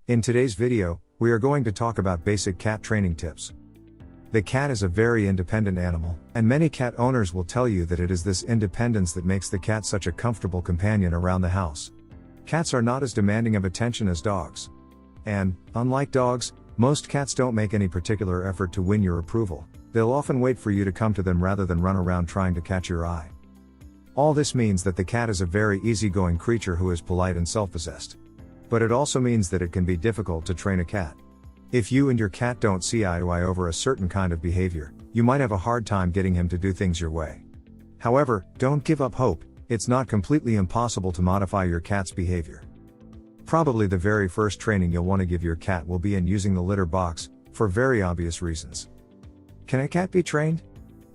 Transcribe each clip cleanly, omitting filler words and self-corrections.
In today's video, we are going to talk about basic cat training tips. The cat is a very independent animal, and many cat owners will tell you that it is this independence that makes the cat such a comfortable companion around the house. Cats are not as demanding of attention as dogs. And, unlike dogs, most cats don't make any particular effort to win your approval. They'll often wait for you to come to them rather than run around trying to catch your eye. All this means that the cat is a very easygoing creature who is polite and self-possessed. But it also means that it can be difficult to train a cat. If you and your cat don't see eye to eye over a certain kind of behavior, you might have a hard time getting him to do things your way. However, don't give up hope. It's not completely impossible to modify your cat's behavior. Probably the very first training you'll want to give your cat will be in using the litter box, for very obvious reasons. Can a cat be trained?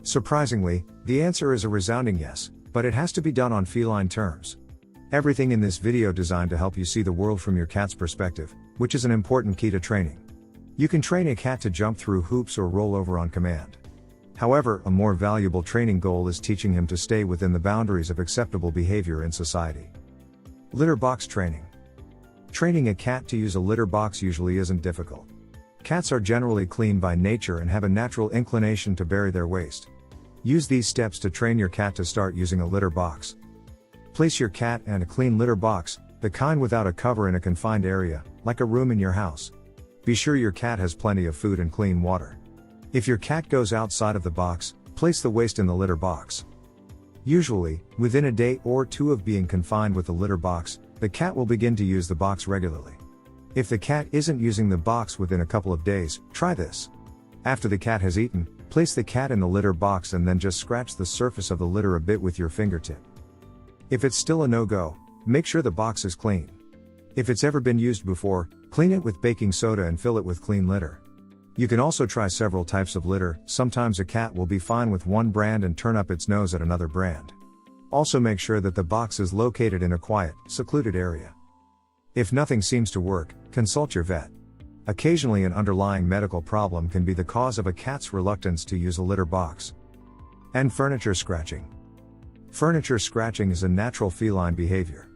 Surprisingly, the answer is a resounding yes, but it has to be done on feline terms. Everything in this video designed to help you see the world from your cat's perspective, which is an important key to training. You can train a cat to jump through hoops or roll over on command. However, a more valuable training goal is teaching him to stay within the boundaries of acceptable behavior in society. Litter box training. Training a cat to use a litter box usually isn't difficult. Cats are generally clean by nature and have a natural inclination to bury their waste. Use these steps to train your cat to start using a litter box. Place your cat in a clean litter box, the kind without a cover in a confined area, like a room in your house. Be sure your cat has plenty of food and clean water. If your cat goes outside of the box, place the waste in the litter box. Usually, within a day or two of being confined with the litter box, the cat will begin to use the box regularly. If the cat isn't using the box within a couple of days, try this. After the cat has eaten, place the cat in the litter box and then just scratch the surface of the litter a bit with your fingertip. If it's still a no-go, make sure the box is clean. If it's ever been used before, clean it with baking soda and fill it with clean litter. You can also try several types of litter. Sometimes a cat will be fine with one brand and turn up its nose at another brand. Also make sure that the box is located in a quiet, secluded area. If nothing seems to work, consult your vet. Occasionally an underlying medical problem can be the cause of a cat's reluctance to use a litter box. And furniture scratching. Furniture scratching is a natural feline behavior.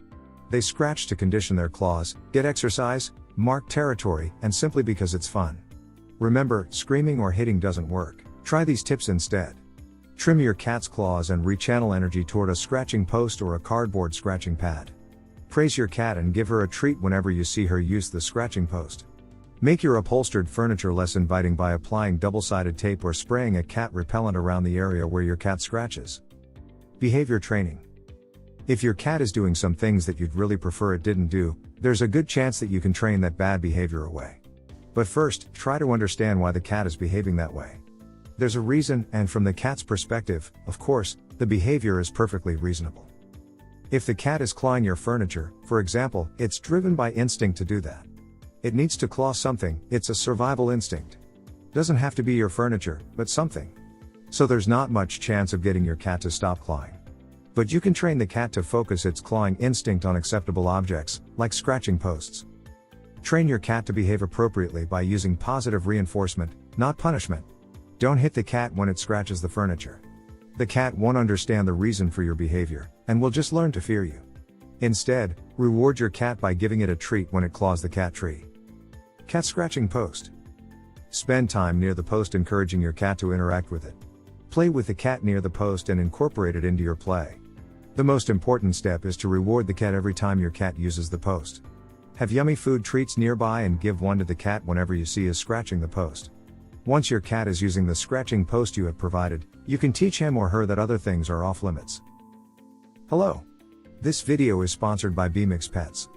They scratch to condition their claws, get exercise, mark territory, and simply because it's fun. Remember, screaming or hitting doesn't work. Try these tips instead. Trim your cat's claws and rechannel energy toward a scratching post or a cardboard scratching pad. Praise your cat and give her a treat whenever you see her use the scratching post. Make your upholstered furniture less inviting by applying double-sided tape or spraying a cat repellent around the area where your cat scratches. Behavior training. If your cat is doing some things that you'd really prefer it didn't do, there's a good chance that you can train that bad behavior away. But first, try to understand why the cat is behaving that way. There's a reason, and from the cat's perspective, of course, the behavior is perfectly reasonable. If the cat is clawing your furniture, for example, it's driven by instinct to do that. It needs to claw something, it's a survival instinct. Doesn't have to be your furniture, but something. So there's not much chance of getting your cat to stop clawing. But you can train the cat to focus its clawing instinct on acceptable objects, like scratching posts. Train your cat to behave appropriately by using positive reinforcement, not punishment. Don't hit the cat when it scratches the furniture. The cat won't understand the reason for your behavior, and will just learn to fear you. Instead, reward your cat by giving it a treat when it claws the cat tree. Cat scratching post. Spend time near the post encouraging your cat to interact with it. Play with the cat near the post and incorporate it into your play. The most important step is to reward the cat every time your cat uses the post. Have yummy food treats nearby and give one to the cat whenever you see is scratching the post. Once your cat is using the scratching post you have provided, you can teach him or her that other things are off limits. Hello. This video is sponsored by BMX Pets.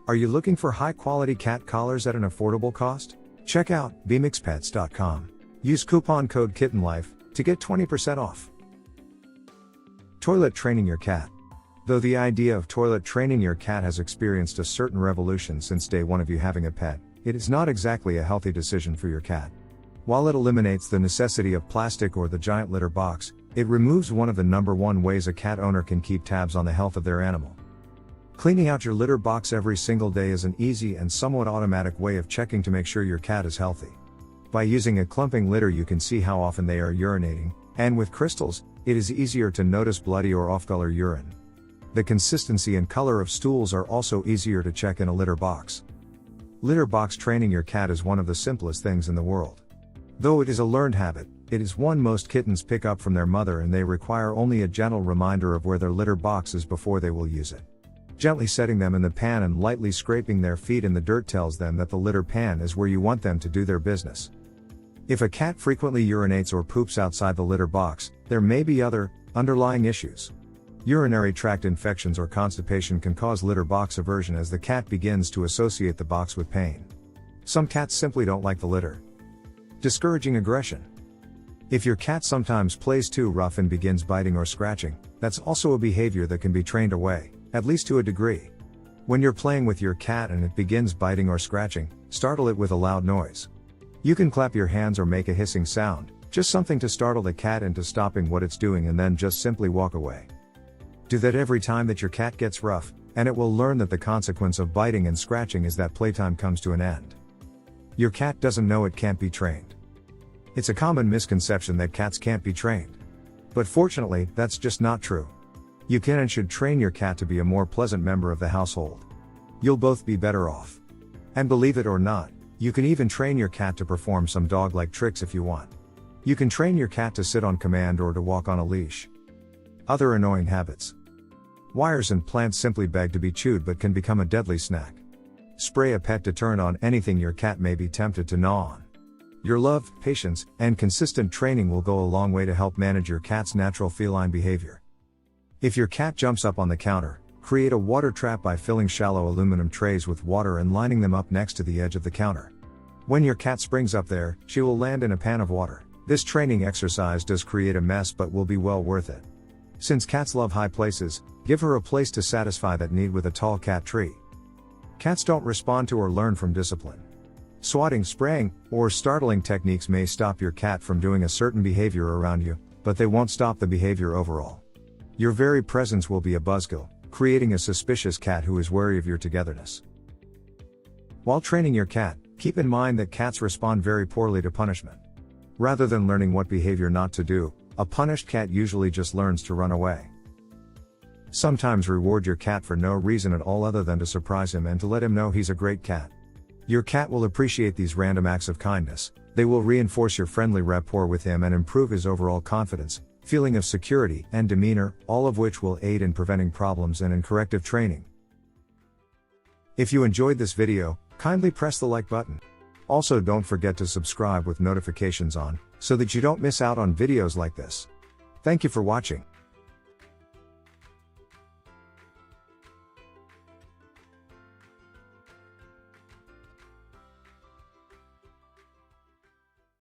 Are you looking for high-quality cat collars at an affordable cost? Check out bmxpets.com. Use coupon code KittenLife to get 20% off. Toilet training your cat. Though the idea of toilet training your cat has experienced a certain revolution since day one of you having a pet, it is not exactly a healthy decision for your cat. While it eliminates the necessity of plastic or the giant litter box, it removes one of the number one ways a cat owner can keep tabs on the health of their animal. Cleaning out your litter box every single day is an easy and somewhat automatic way of checking to make sure your cat is healthy. By using a clumping litter you can see how often they are urinating, and with crystals, it is easier to notice bloody or off-color urine. The consistency and color of stools are also easier to check in a litter box. Litter box training your cat is one of the simplest things in the world. Though it is a learned habit, it is one most kittens pick up from their mother, and they require only a gentle reminder of where their litter box is before they will use it. Gently setting them in the pan and lightly scraping their feet in the dirt tells them that the litter pan is where you want them to do their business. If a cat frequently urinates or poops outside the litter box, there may be other, underlying issues. Urinary tract infections or constipation can cause litter box aversion as the cat begins to associate the box with pain. Some cats simply don't like the litter. Discouraging aggression. If your cat sometimes plays too rough and begins biting or scratching, that's also a behavior that can be trained away, at least to a degree. When you're playing with your cat and it begins biting or scratching, startle it with a loud noise. You can clap your hands or make a hissing sound, just something to startle the cat into stopping what it's doing, and then just simply walk away. Do that every time that your cat gets rough, and it will learn that the consequence of biting and scratching is that playtime comes to an end. Your cat doesn't know it can't be trained. It's a common misconception that cats can't be trained. But fortunately, that's just not true. You can and should train your cat to be a more pleasant member of the household. You'll both be better off. And believe it or not, you can even train your cat to perform some dog-like tricks if you want. You can train your cat to sit on command or to walk on a leash. Other annoying habits. Wires and plants simply beg to be chewed but can become a deadly snack. Spray a pet deterrent on anything your cat may be tempted to gnaw on. Your love, patience, and consistent training will go a long way to help manage your cat's natural feline behavior. If your cat jumps up on the counter, create a water trap by filling shallow aluminum trays with water and lining them up next to the edge of the counter. When your cat springs up there, she will land in a pan of water. This training exercise does create a mess but will be well worth it. Since cats love high places, give her a place to satisfy that need with a tall cat tree. Cats don't respond to or learn from discipline. Swatting, spraying, or startling techniques may stop your cat from doing a certain behavior around you, but they won't stop the behavior overall. Your very presence will be a buzzkill, creating a suspicious cat who is wary of your togetherness. While training your cat, keep in mind that cats respond very poorly to punishment. Rather than learning what behavior not to do, a punished cat usually just learns to run away. Sometimes reward your cat for no reason at all other than to surprise him and to let him know he's a great cat. Your cat will appreciate these random acts of kindness. They will reinforce your friendly rapport with him and improve his overall confidence, feeling of security, and demeanor, all of which will aid in preventing problems and in corrective training. If you enjoyed this video, kindly press the like button. Also, don't forget to subscribe with notifications on, so that you don't miss out on videos like this. Thank you for watching.